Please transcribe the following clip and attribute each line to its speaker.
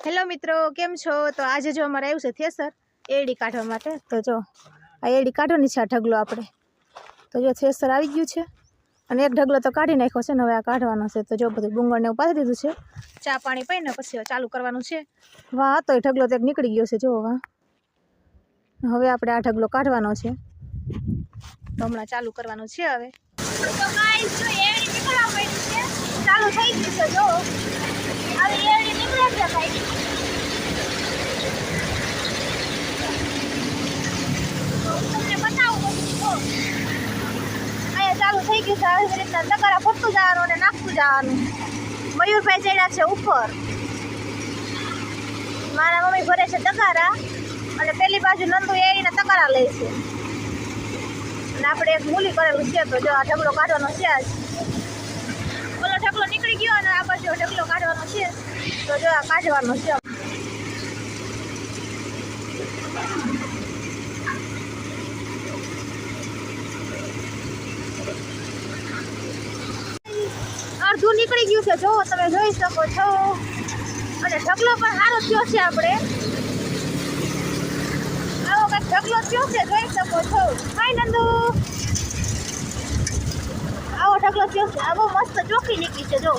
Speaker 1: Hello મિત્રો, કેમ છો? તો આજે જો અમારે આવ્યું છે થેસર એડી કાઢવા માટે. તો જો આ એડી કાઢવાની છે, આ ઢગલો આપણે. તો જો થેસર આવી ગયું છે અને એક ઢગલો તો કાઢી નાખ્યો છે ને હવે આ કાઢવાનો છે. તો જો બધું ડુંગળને એવું પાડી દીધું છે, ચા પાણી પીને પછી ચાલુ કરવાનું છે. વાહ, તો એ ઢગલો તો એક નીકળી ગયો છે. જો વાહ, હવે આપણે આ ઢગલો કાઢવાનો છે. તો હમણાં ચાલુ કરવાનું છે. હવે તો ગાઈસ જો એડી નીકળવા પડી છે, ચાલુ થઈ ગયું છે. જો હવે એડી નીકળે છે ગાઈસ. તમને બતાવું બધું. અહીંયા ચાલુ થઈ ગયું છે. આવી રીતના તગારા ફરતું જવાનું અને નાખતું જવાનું. મયુરભાઈ ચડ્યા છે ઉપર. મારા મમ્મી ભરે છે તગારા અને પેલી બાજુ નંદુ એડીના તગારા લે છે અને આપણે એક મૂલી કરેલું છે. તો જો આ ઢગલો કાઢવાનો છે. આજ ઓલો ઢગલો નીકળી ગયો અને આ બાજુ ઢગલો કાઢવાનો છે. તો જો આ કાઢવાનો છે. અડધું નીકળી ગયું છે. જો તમે જોઈ શકો છો અને ઢગલો પણ સારો થયો છે. આપણે આવો કંઈક ઢગલો થયો છે, જોઈ શકો છો. હાય નંદુ, આવો ઢગલો થયો છે. આ બહુ મસ્ત ચોખ્ખી નીકળી છે. જો